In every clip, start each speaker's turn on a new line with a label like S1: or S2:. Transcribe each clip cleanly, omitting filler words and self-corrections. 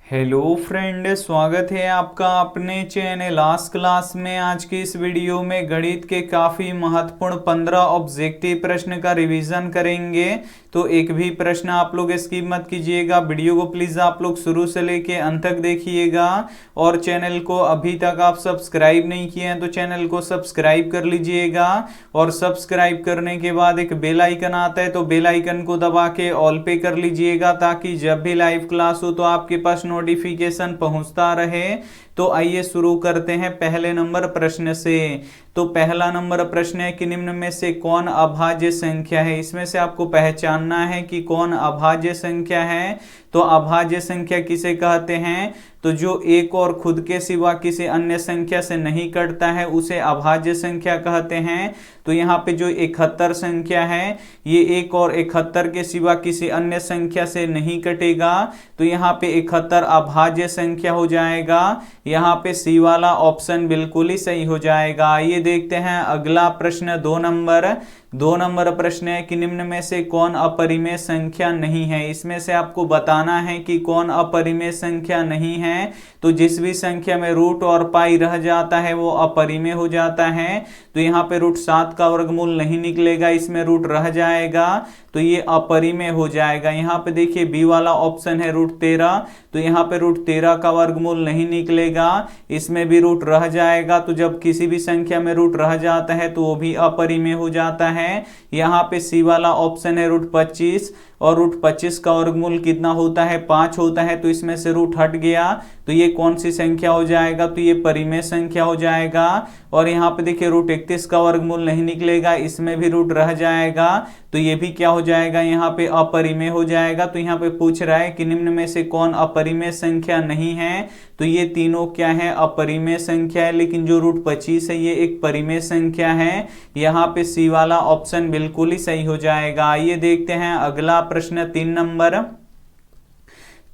S1: Hello friend, स्वागत है आपका अपने चैनल आज क्लास में। आज की इस वीडियो में गणित के काफ़ी महत्वपूर्ण 15 ऑब्जेक्टिव प्रश्न का रिवीजन करेंगे। तो एक भी प्रश्न आप लोग स्किप मत कीजिएगा। वीडियो को प्लीज़ आप लोग शुरू से लेके अंत तक देखिएगा। और चैनल को अभी तक आप सब्सक्राइब नहीं किए हैं तो चैनल को सब्सक्राइब कर लीजिएगा। और सब्सक्राइब करने के बाद एक बेल आइकन आता है तो बेल आइकन को दबा के ऑल पे कर लीजिएगा, ताकि जब भी लाइव क्लास हो तो आपके पास नोटिफिकेशन पहुंचता रहे। तो आइए शुरू करते हैं पहले नंबर प्रश्न से। तो पहला नंबर प्रश्न है कि निम्न में से कौन अभाज्य संख्या है। इसमें से आपको पहचानना है कि कौन अभाज्य संख्या है। तो अभाज्य संख्या किसे कहते हैं? तो जो एक और खुद के सिवा किसी अन्य संख्या से नहीं कटता है उसे अभाज्य संख्या कहते हैं। तो यहाँ पे जो 71 संख्या है ये एक और 71 के सिवा किसी अन्य संख्या से नहीं कटेगा। तो यहाँ पे 71 अभाज्य संख्या हो जाएगा। यहाँ पे सी वाला ऑप्शन बिल्कुल ही सही हो जाएगा। ये देखते हैं अगला प्रश्न दो नंबर प्रश्न है कि निम्न में से कौन अपरिमेय संख्या नहीं है। इसमें से आपको बताना है कि कौन अपरिमेय संख्या नहीं है। तो जिस भी संख्या में रूट और पाई रह जाता है वो अपरिमेय हो जाता है। तो यहाँ पे रूट 7 का वर्गमूल नहीं निकलेगा, इसमें रूट रह जाएगा तो ये अपरिमेय हो जाएगा। यहाँ पे देखिए बी वाला ऑप्शन है रूट 13, तो यहाँ पे रूट 13 का वर्गमूल नहीं निकलेगा, इसमें भी रूट रह जाएगा। तो जब किसी भी संख्या में रूट रह जाता है तो वो भी अपरिमेय हो जाता है। यहाँ पे सी वाला ऑप्शन है रूट 25, और रूट 25 का वर्गमूल कितना होता है? 5 होता है। तो इसमें से रूट हट गया तो ये कौन सी संख्या हो जाएगा? तो ये परिमेय संख्या हो जाएगा। और यहाँ पे देखिए रूट 31 का वर्गमूल नहीं निकलेगा, इसमें भी रूट रह जाएगा तो ये भी क्या हो जाएगा? यहाँ पे अपरिमेय हो जाएगा। तो यहाँ पे पूछ रहा है कि निम्न में से कौन अपरिमेय संख्या नहीं है। तो ये तीनों क्या है? अपरिमेय संख्या है। लेकिन जो रूट 25 है ये एक परिमेय संख्या है। यहाँ पे सी वाला ऑप्शन बिल्कुल ही सही हो जाएगा। ये देखते हैं अगला प्रश्न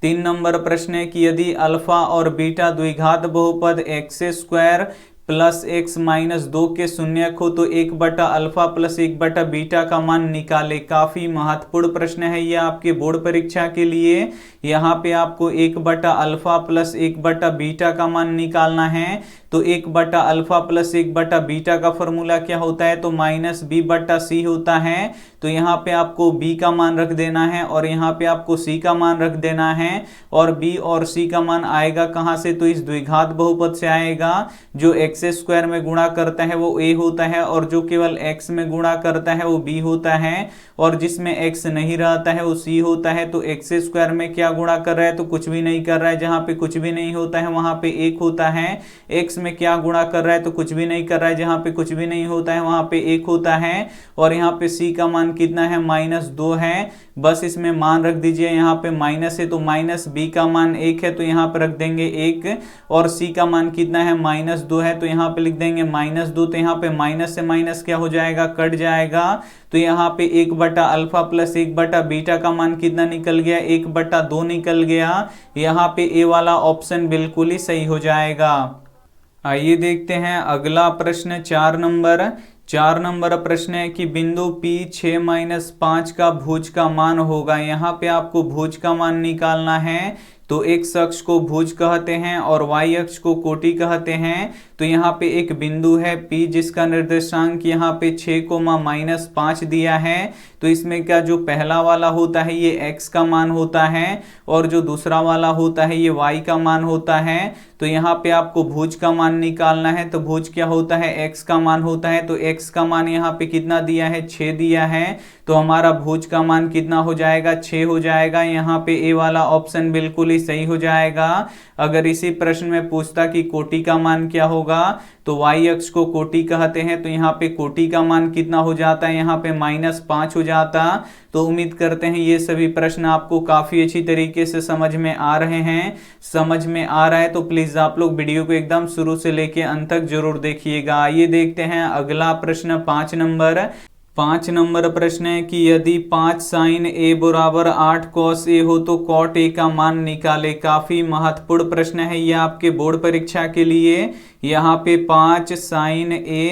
S1: 3 नंबर प्रश्न है कि यदि अल्फा और बीटा द्विघात बहुपद x square plus x minus 2 के शून्यक हो तो 1/अल्फा प्लस 1/बीटा का मान निकाले। काफी महत्वपूर्ण प्रश्न है ये आपके बोर्ड परीक्षा के लिए। यहाँ पे आपको 1/अल्फा प्लस 1/बीटा का मान निकालना है। तो 1/अल्फा प्लस 1/बीटा का फॉर्मूला क्या होता है? तो माइनस b/c होता है। तो यहाँ पे आपको b का मान रख देना है और यहाँ पे आपको c का मान रख देना है। और b और c का मान आएगा कहाँ से? तो इस द्विघात बहुपद से आएगा। जो एक्स स्क्वायर में गुणा करता है वो a होता है, और जो केवल x में गुणा करता है वो b होता है, और जिसमें x नहीं रहता है वो c होता है। तो एक्स स्क्वायर में क्या गुणा कर रहा है? तो कुछ भी नहीं कर रहा है। जहाँ पे कुछ भी नहीं होता है वहां पे 1 होता है। x में क्या गुणा कर रहा है? तो कुछ भी नहीं कर रहा है। जहाँ पे कुछ भी नहीं होता है वहां पे 1 होता है। और यहाँ पे c का मान कितना है? -2 है। बस इसमें मान रख दीजिए। यहाँ पे माइनस है तो माइनस b का मान 1 है तो यहाँ पे रख देंगे 1, और c का मान कितना है? -2 है तो यहाँ पे लिख देंगे -2। तो यहाँ पे माइनस से माइनस क्या हो जाएगा? कट जाएगा। तो यहाँ पे 1/अल्फा प्लस 1/बीटा का मान कितना निकल गया? 1/2 निकल गया। यहाँ पे ए वाला ऑप्शन बिल्कुल ही सही हो जाएगा। आइए देखते हैं अगला प्रश्न 4 नंबर प्रश्न है कि बिंदु P 6-5 का भुज का मान होगा। यहाँ पे आपको भुज का मान निकालना है। तो x अक्ष को भुज कहते हैं और y अक्ष को कोटि कहते हैं। तो यहाँ पे एक बिंदु है P जिसका निर्देशांक यहाँ पे 6, -5 दिया है। तो इसमें क्या जो पहला वाला होता है ये x का मान होता है, और जो दूसरा वाला होता है ये y का मान होता है। तो यहाँ पे आपको भुज का मान निकालना है। तो भुज क्या होता है? x का मान होता है। तो x का मान यहाँ पे कितना दिया है? 6 दिया है। तो हमारा भुज का मान कितना हो जाएगा? 6 हो जाएगा। यहाँ पे ए वाला ऑप्शन बिल्कुल ही सही हो जाएगा। अगर इसी प्रश्न में पूछता कि कोटि का मान क्या होगा, तो y अक्ष को कोटि कहते हैं। तो यहाँ पे कोटि का मान कितना हो जाता है? यहाँ पे -5 हो जाता। तो उम्मीद करते हैं ये सभी प्रश्न आपको काफी अच्छी तरीके से समझ में आ रहे हैं। समझ में आ रहा है तो प्लीज आप लोग वीडियो को एकदम शुरू से लेके अंत तक जरूर देखिएगा। ये देखते हैं अगला प्रश्न 5 नंबर प्रश्न है कि यदि 5 sin a बराबर 8 cos a हो तो cot a का मान निकाले। काफी महत्वपूर्ण प्रश्न है ये आपके बोर्ड परीक्षा के लिए। यहाँ पे 5 sin a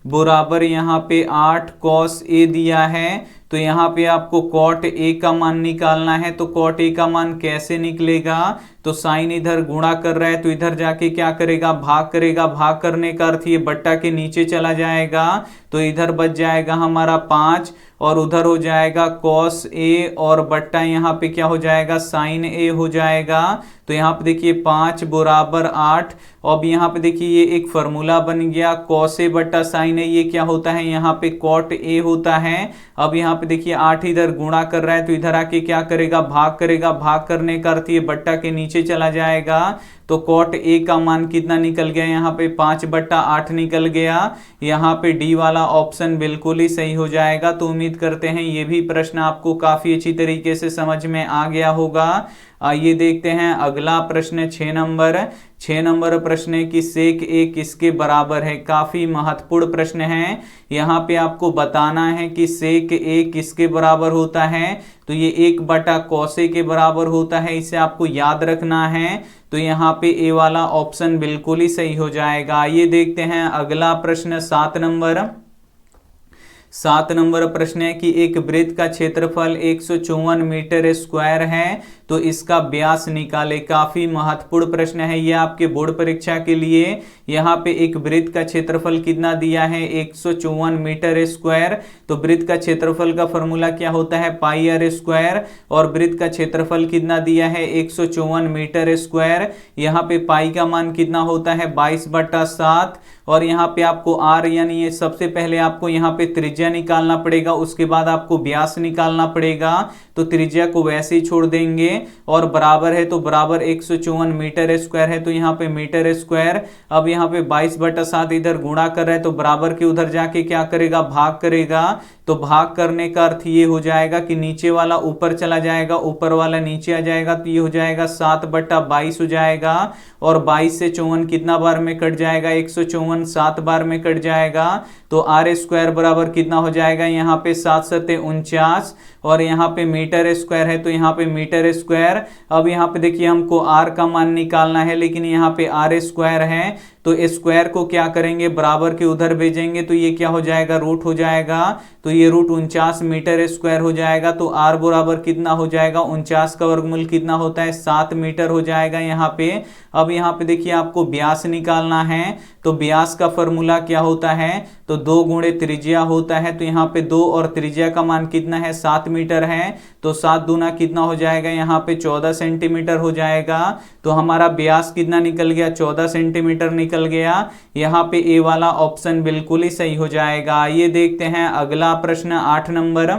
S1: बराबर यहाँ पे 8 cos a दिया है। तो यहाँ पे आपको कॉट ए का मान निकालना है। तो कॉट ए का मान कैसे निकलेगा, तो साइन इधर गुणा कर रहा है तो इधर जाके क्या करेगा, भाग करेगा। भाग करने का अर्थ ये बट्टा के नीचे चला जाएगा, तो इधर बच जाएगा हमारा 5 और उधर हो जाएगा कॉस ए और बट्टा यहाँ पे क्या हो जाएगा, साइन ए हो जाएगा। तो यहाँ पे देखिए 5 बराबर 8। अब यहाँ पे देखिए ये एक फॉर्मूला बन गया, कॉस ए बट्टा साइन ए, ये क्या होता है यहाँ पे कॉट ए होता है। अब यहाँ पे देखिए 8 इधर गुणा कर रहा है तो इधर आके क्या करेगा, भाग करेगा। भाग करने का अर्थ ये बट्टा के नीचे चला जाएगा। तो कॉट ए का मान कितना निकल गया, यहाँ पे 5/8 निकल गया। यहाँ पे डी वाला ऑप्शन बिल्कुल ही सही हो जाएगा। तो उम्मीद करते हैं ये भी प्रश्न आपको काफी अच्छी तरीके से समझ में आ गया होगा। आइए देखते हैं अगला प्रश्न 6 नंबर। 6 नंबर प्रश्न है कि सेक ए किसके बराबर है। काफी महत्वपूर्ण प्रश्न है। यहाँ पे आपको बताना है कि सेक ए किसके बराबर होता है। तो ये 1/cos ए के बराबर होता है, इसे आपको याद रखना है। तो यहाँ पे ए वाला ऑप्शन बिल्कुल ही सही हो जाएगा। आइए देखते हैं अगला प्रश्न 7 नंबर। 7 नंबर प्रश्न है कि एक वृत्त का क्षेत्रफल 154 मीटर स्क्वायर है, तो इसका व्यास निकाले। काफी महत्वपूर्ण प्रश्न है ये आपके बोर्ड परीक्षा के लिए। यहाँ पे एक वृत्त का क्षेत्रफल कितना दिया है, 154 मीटर स्क्वायर। तो वृत्त का क्षेत्रफल का फॉर्मूला क्या होता है, पाई आर स्क्वायर। और वृत्त का क्षेत्रफल कितना दिया है, 154 मीटर स्क्वायर। यहाँ पे पाई का मान कितना होता है, 22/7। और यहाँ पे आपको आर यानी ये सबसे पहले आपको यहाँ पे त्रिज्या निकालना पड़ेगा, उसके बाद आपको व्यास निकालना पड़ेगा। तो त्रिज्या को वैसे ही छोड़ देंगे और बराबर है, तो बराबर 154 मीटर स्क्वायर है, तो यहाँ पे मीटर स्क्वायर। अब यहाँ पे 22/7 इधर गुणा कर रहे हैं, तो बराबर के उधर जाके क्या करेगा, भाग करेगा। तो भाग करने का अर्थ ये हो जाएगा कि नीचे वाला ऊपर चला जाएगा, ऊपर वाला नीचे आ जाएगा। तो ये हो जाएगा 7/22 हो जाएगा। और 22 से 54 कितना बार में कट जाएगा, 154 7 बार में कट जाएगा। तो आर स्क्वायर बराबर कितना हो जाएगा, यहाँ पे 7×7 49। और यहाँ पे मीटर स्क्वायर है, तो यहाँ पे मीटर स्क्वायर। अब यहाँ पे देखिए हमको आर का मान निकालना है, लेकिन यहाँ पे आर स्क्वायर है, तो स्क्वायर को क्या करेंगे, बराबर के उधर भेजेंगे। तो ये क्या हो जाएगा, रूट हो जाएगा। तो ये रूट 49 मीटर स्क्वायर हो जाएगा। तो आर बराबर कितना हो जाएगा, 49 का वर्गमूल कितना होता है, 7 मीटर हो जाएगा यहाँ पे। अब यहाँ पे देखिए आपको व्यास निकालना है। तो व्यास का फॉर्मूला क्या होता है, तो 2 गुणे त्रिज्या होता है। तो यहाँ पे 2 और त्रिज्या का मान कितना है, 7 मीटर है। तो 7 दूना कितना हो जाएगा, यहाँ पे 14 सेंटीमीटर हो जाएगा। तो हमारा व्यास कितना निकल गया, 14 सेंटीमीटर निकल गया। यहाँ पे ए वाला ऑप्शन बिल्कुल ही सही हो जाएगा। ये देखते हैं अगला प्रश्न 8 नंबर।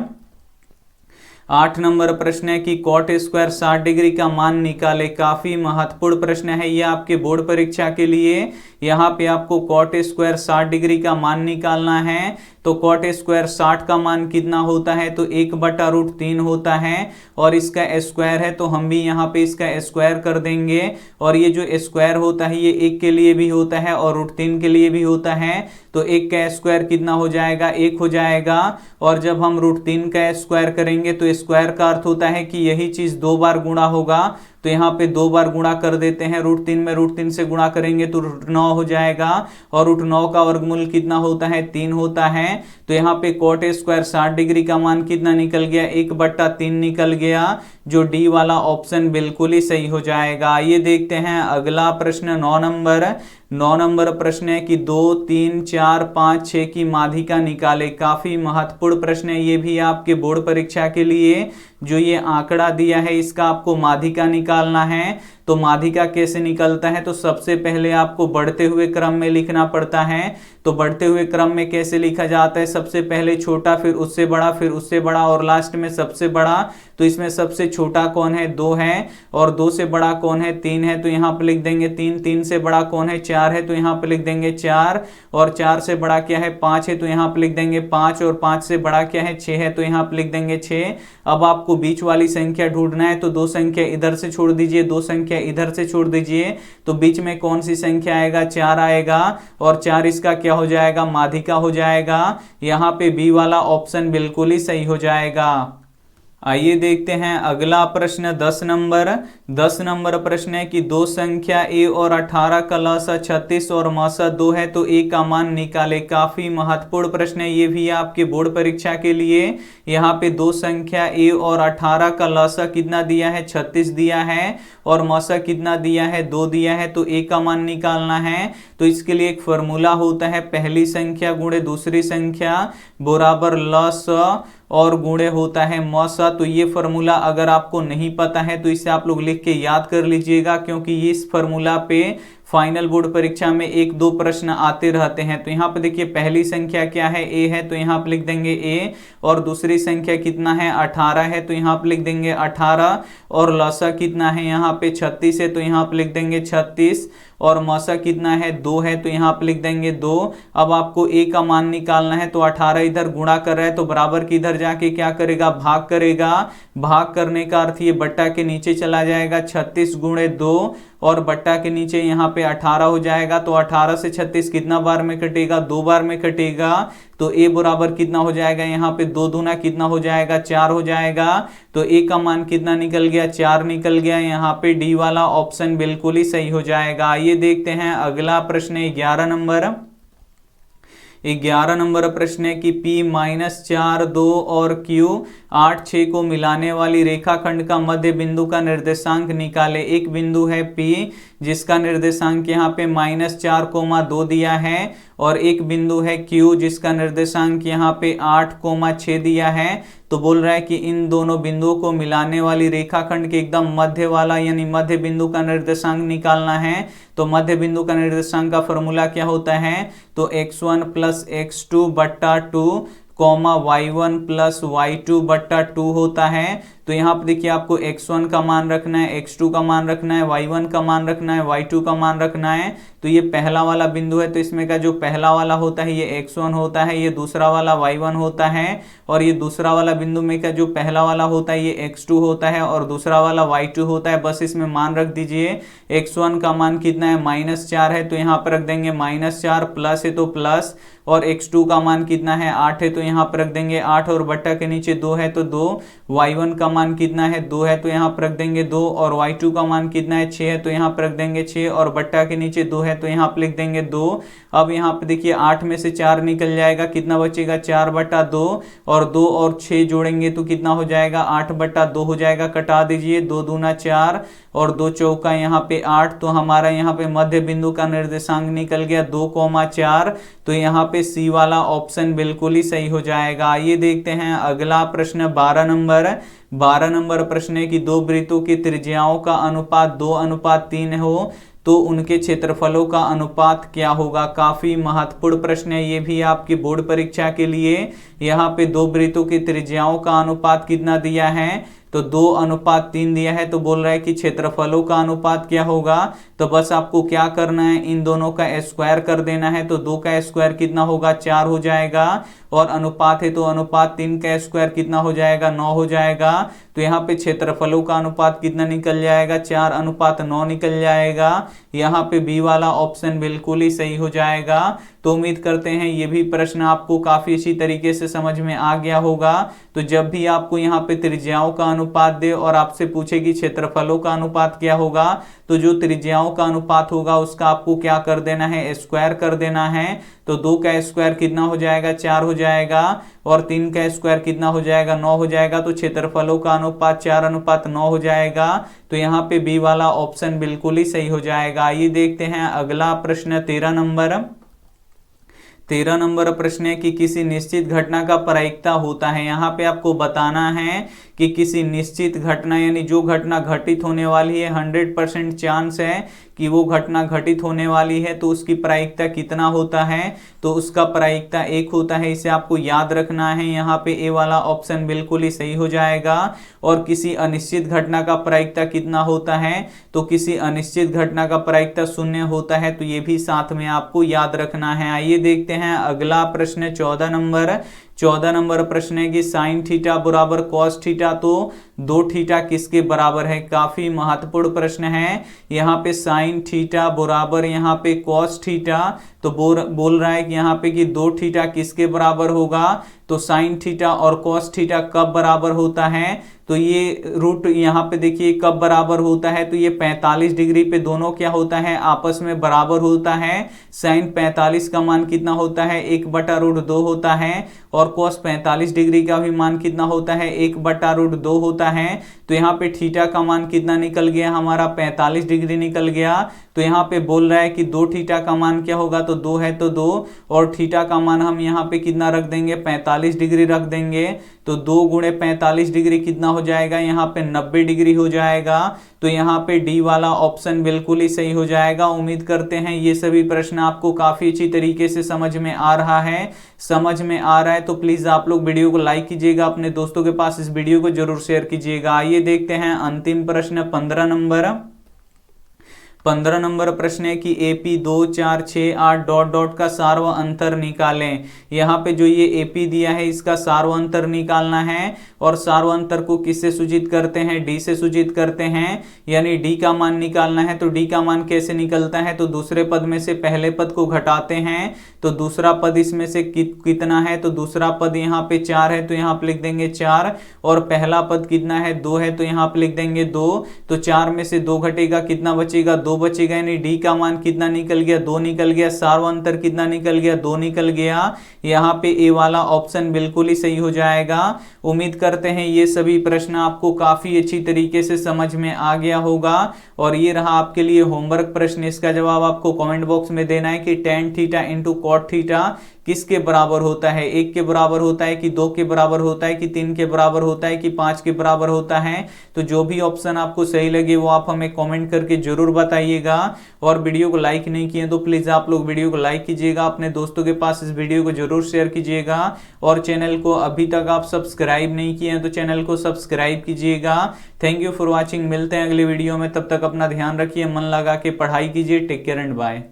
S1: 8 नंबर प्रश्न है कि कॉट स्क्वायर 60 डिग्री का मान निकाले। काफी महत्वपूर्ण प्रश्न है ये आपके बोर्ड परीक्षा के लिए। यहाँ पे आपको कॉट स्क्वायर 60 डिग्री का मान निकालना है। तो कॉट स्क्वायर 60 का मान कितना होता है, तो 1/√3 होता है। और इसका स्क्वायर है, तो हम भी यहाँ पे इसका स्क्वायर कर देंगे। और ये जो स्क्वायर होता है ये 1 के लिए भी होता है और √3 के लिए भी होता है। तो 1 का स्क्वायर कितना हो जाएगा, 1 हो जाएगा। और जब हम √3 का स्क्वायर करेंगे तो स्क्वायर का अर्थ होता है कि यही चीज 2 बार गुणा होगा। तो यहाँ पे 2 बार गुणा कर देते हैं। √3 में √3 से गुणा करेंगे तो √9 हो जाएगा। और √9 का वर्गमूल कितना होता है, 3 होता है। तो यहाँ पे कॉट स्क्वायर 60 डिग्री का मान कितना निकल गया, 1/3 निकल गया। जो डी वाला ऑप्शन बिल्कुल ही सही हो जाएगा। ये देखते हैं अगला प्रश्न 9 नंबर। 9 नंबर प्रश्न है कि 2, 3, 4, 5, 6 की माध्यिका निकाले। काफी महत्वपूर्ण प्रश्न है ये भी आपके बोर्ड परीक्षा के लिए। जो ये आंकड़ा दिया है इसका आपको माध्यिका निकालना है। तो माध्यिका कैसे निकलता है, तो सबसे पहले आपको बढ़ते हुए क्रम में लिखना पड़ता है। तो बढ़ते हुए क्रम में कैसे लिखा जाता है, सबसे पहले छोटा, फिर उससे बड़ा, फिर उससे बड़ा और लास्ट में सबसे बड़ा। तो इसमें सबसे छोटा कौन है, 2 है। और 2 से बड़ा कौन है, 3 है। तो यहाँ पर लिख देंगे 3। 3 से बड़ा कौन है, 4 है। तो यहाँ पर लिख देंगे 4। और 4 से बड़ा क्या है, 5 है। तो यहाँ पर लिख देंगे 5। और 5 से बड़ा क्या है, 6 है। तो यहाँ पर लिख देंगे 6। अब आपको बीच वाली संख्या ढूंढना है। तो 2 संख्या इधर से छोड़ दीजिए, 2 संख्या इधर से छोड़ दीजिए। तो बीच में कौन सी संख्या आएगा, 4 आएगा। और 4 इसका क्या हो जाएगा, माध्यिका हो जाएगा। यहाँ पे बी वाला ऑप्शन बिल्कुल ही सही हो जाएगा। आइए देखते हैं अगला प्रश्न 10 नंबर प्रश्न है कि दो संख्या a और 18 का लसा 36 और मसा 2 है तो a का मान निकाले। काफी महत्वपूर्ण प्रश्न है ये भी आपके बोर्ड परीक्षा के लिए। यहाँ पे दो संख्या a और 18 का लसा कितना दिया है 36 दिया है और मसा कितना दिया है 2 दिया है, तो a का मान निकालना है। तो इसके लिए एक फॉर्मूला होता है पहली संख्या गुणे दूसरी संख्या बराबर लसा और गुणे होता है मसा। तो ये फॉर्मूला अगर आपको नहीं पता है तो इसे आप लोग लिख के याद कर लीजिएगा, क्योंकि इस फॉर्मूला पे फाइनल बोर्ड परीक्षा में 1-2 प्रश्न आते रहते हैं। तो यहाँ पे देखिए पहली संख्या क्या है a है, तो यहाँ पे लिख देंगे a, और दूसरी संख्या कितना है 18 है, तो यहाँ पे लिख देंगे 18, और लसा कितना है यहाँ पे 36 है, तो यहाँ पे लिख देंगे 36, और मसा कितना है 2 है, तो यहाँ पे लिख देंगे 2। अब आपको a का मान निकालना है, तो 18 इधर गुणा कर रहा है तो बराबर की इधर जाके क्या करेगा भाग करेगा। भाग करने का अर्थ ये बट्टा के नीचे चला जाएगा 36 गुणे 2, और बट्टा के नीचे यहाँ पे 18 हो जाएगा। तो 18 से 36 कितना बार में कटेगा 2 बार में कटेगा। तो a बराबर कितना हो जाएगा यहाँ पे 2 दूना कितना हो जाएगा 4 हो जाएगा। तो a का मान कितना निकल गया 4 निकल गया। यहाँ पे डी वाला ऑप्शन बिल्कुल ही सही हो जाएगा। आइए देखते हैं अगला प्रश्न 11 नंबर प्रश्न है कि P-4 2 और Q 8 6 को मिलाने वाली रेखाखंड का मध्य बिंदु का निर्देशांक निकाले। एक बिंदु है P जिसका निर्देशांक यहाँ पे -4,2 दिया है, और एक बिंदु है Q जिसका निर्देशांक यहाँ पे 8,6 दिया है। तो बोल रहा है कि इन दोनों बिंदुओं को मिलाने वाली रेखाखंड के एकदम मध्य वाला यानी मध्य बिंदु का निर्देशांक निकालना है। तो मध्य बिंदु का निर्देशांक का फॉर्मूला क्या होता है, तो x1 + x2 बट्टा 2 y1 + y2 बट्टा 2 होता है। तो यहाँ पे देखिए आपको x1 का मान रखना है, x2 का मान रखना है, y1 का मान रखना है, y2 का मान रखना है। तो ये पहला वाला बिंदु है, तो इसमें का जो पहला वाला होता है ये x1 होता है, ये दूसरा वाला y1 होता है, और ये दूसरा वाला बिंदु में का जो पहला वाला होता है ये x2 होता है और दूसरा वाला y2 होता है। बस इसमें मान रख दीजिए। x1 का मान कितना है -4 है, तो यहाँ पर रख देंगे -4, प्लस है तो प्लस, और x2 का मान कितना है 8 है, तो यहाँ पर रख देंगे 8, और बट्टा के नीचे 2 है तो 2, y1 का मान कितना है 2 है, तो यहाँ पर रख देंगे 2, और y2 का मान कितना है 6 है, तो यहाँ पर रख देंगे 6, और बट्टा के नीचे 2 है तो यहाँ पर लिख देंगे 2। अब यहाँ पे देखिए 8 में से 4 निकल जाएगा, कितना बचेगा 4/2, और 2 और 6 जोड़ेंगे तो कितना हो जाएगा 8/2 हो जाएगा। कटा दीजिए, 2 दूना 4 और 2 चौका यहाँ पे 8। तो हमारा यहाँ पे मध्य बिंदु का निर्देशांक निकल गया 2,4। तो यहाँ पे सी वाला ऑप्शन बिल्कुल ही सही हो जाएगा। आइए देखते हैं अगला प्रश्न 12 नंबर प्रश्न है कि दो वृत्तों की त्रिज्याओं का अनुपात 2:3 हो तो उनके क्षेत्रफलों का अनुपात क्या होगा। काफी महत्वपूर्ण प्रश्न है ये भी आपकी बोर्ड परीक्षा के लिए। यहाँ पे दो वृत्तों की त्रिज्याओं का अनुपात कितना दिया है, तो 2:3 दिया है। तो बोल रहा है कि क्षेत्रफलों का अनुपात क्या होगा। तो बस आपको क्या करना है, इन दोनों का स्क्वायर कर देना है। तो 2 का स्क्वायर कितना होगा 4 हो जाएगा, और अनुपात है तो अनुपात 3 का स्क्वायर कितना हो जाएगा 9 हो जाएगा। तो यहाँ पे क्षेत्रफलों का अनुपात कितना निकल जाएगा 4:9 निकल जाएगा। यहाँ पे बी वाला ऑप्शन बिल्कुल ही सही हो जाएगा। तो उम्मीद करते हैं ये भी प्रश्न आपको काफी अच्छी तरीके से समझ में आ गया होगा। तो जब भी आपको यहाँ पे त्रिज्याओं का अनुपात दे और आपसे पूछे कि क्षेत्रफलों का अनुपात क्या होगा, तो जो त्रिज्याओं का अनुपात होगा उसका आपको क्या कर देना है, स्क्वायर कर देना है। तो 2 का स्क्वायर कितना हो जाएगा 4 हो जाएगा, और 3 का स्क्वायर कितना हो जाएगा 9 हो जाएगा। तो क्षेत्रफलों का अनुपात 4:9 हो जाएगा। तो यहाँ पे बी वाला ऑप्शन बिल्कुल ही सही हो जाएगा। आइए देखते हैं अगला प्रश्न 13 नंबर प्रश्न है कि किसी निश्चित घटना का प्रायिकता होता है। यहाँ पे आपको बताना है कि किसी निश्चित घटना यानी जो घटना घटित होने वाली है 100% चांस है कि वो घटना घटित होने वाली है, तो उसकी प्रायिकता कितना होता है, तो उसका प्रायिकता 1 होता है। इसे आपको याद रखना है। यहाँ पे ए वाला ऑप्शन बिल्कुल ही सही हो जाएगा। और किसी अनिश्चित घटना का प्रायिकता कितना होता है, तो किसी अनिश्चित घटना का प्रायिकता 0 होता है। तो ये भी साथ में आपको याद रखना है। आइए देखते हैं अगला प्रश्न 14 नंबर प्रश्न है कि साइन थीटा बराबर कॉस थीटा, तो 2 थीटा किसके बराबर है। काफी महत्वपूर्ण प्रश्न है। यहाँ पे साइन थीटा बराबर यहाँ पे कॉस थीटा, तो बोल रहा है कि यहाँ पे कि 2 थीटा किसके बराबर होगा, तो साइन थीटा और कॉस थीटा कब बराबर होता है, तो ये रूट यहाँ पे देखिए कब बराबर होता है, तो ये 45 डिग्री पे दोनों क्या होता है, आपस में बराबर होता है। साइन 45 का मान कितना होता है, 1/√2 होता है, और कॉस 45 डिग्री का भी मान कितना होता है, 1/√2 होता है। तो यहाँ पे थीटा का मान कितना निकल गया हमारा, 45 डिग्री निकल गया। तो यहाँ पे बोल रहा है कि 2 थीटा का मान क्या होगा, तो 2 है तो 2, और थीटा का मान हम यहाँ पे कितना रख देंगे, 45 डिग्री रख देंगे। तो 2 गुणे 45 डिग्री कितना हो जाएगा, यहाँ पे 90 डिग्री हो जाएगा। तो यहाँ पे डी वाला ऑप्शन बिल्कुल ही सही हो जाएगा। उम्मीद करते हैं ये सभी प्रश्न आपको काफी अच्छी तरीके से समझ में आ रहा है। समझ में आ रहा है तो प्लीज आप लोग वीडियो को लाइक कीजिएगा, अपने दोस्तों के पास इस वीडियो को जरूर शेयर कीजिएगा। आइए देखते हैं अंतिम प्रश्न 15 नंबर प्रश्न है कि AP 2 4 6 8 डॉट डॉट का सार्व अंतर निकालें। यहाँ पे जो ये AP दिया है इसका सार्व अंतर निकालना है, और सार्व अंतर को किससे सूचित करते हैं, D से सूचित करते हैं, यानी D का मान निकालना है। तो D का मान कैसे निकलता है, तो दूसरे पद में से पहले पद को घटाते हैं, तो दूसरा पद इसमें से कितना है, तो दूसरा पद यहाँ पे 4 है, तो यहाँ पे लिख देंगे 4, और पहला पद कितना है, 2 है, तो यहाँ पे लिख देंगे 2। तो 4 में से 2 घटेगा, कितना बचेगा, 2 बचेगा, यानी डी का मान कितना निकल गया, 2 निकल गया। सार्व अंतर कितना निकल गया, 2 निकल गया। यहाँ पे ए वाला ऑप्शन बिल्कुल ही सही हो जाएगा। उम्मीद करते हैं ये सभी प्रश्न आपको काफी अच्छी तरीके से समझ में आ गया होगा, और ये रहा आपके लिए होमवर्क प्रश्न। इसका जवाब आपको कमेंट बॉक्स में देना है कि tan theta into cot theta किसके बराबर होता है, 1 के बराबर होता है कि 2 के बराबर होता है कि 3 के बराबर होता है कि 5 के बराबर होता है। तो जो भी ऑप्शन आपको सही लगे वो आप हमें कमेंट करके जरूर बताइएगा। और वीडियो को लाइक नहीं किए तो प्लीज आप लोग वीडियो को लाइक कीजिएगा, अपने दोस्तों के पास इस वीडियो को जरूर शेयर कीजिएगा, और चैनल को अभी तक आप सब्सक्राइब नहीं किए हैं तो चैनल को सब्सक्राइब कीजिएगा। थैंक यू फॉर वॉचिंग, मिलते हैं अगले वीडियो में, तब तक अपना ध्यान रखिए, मन लगा के पढ़ाई कीजिए। Take care and bye.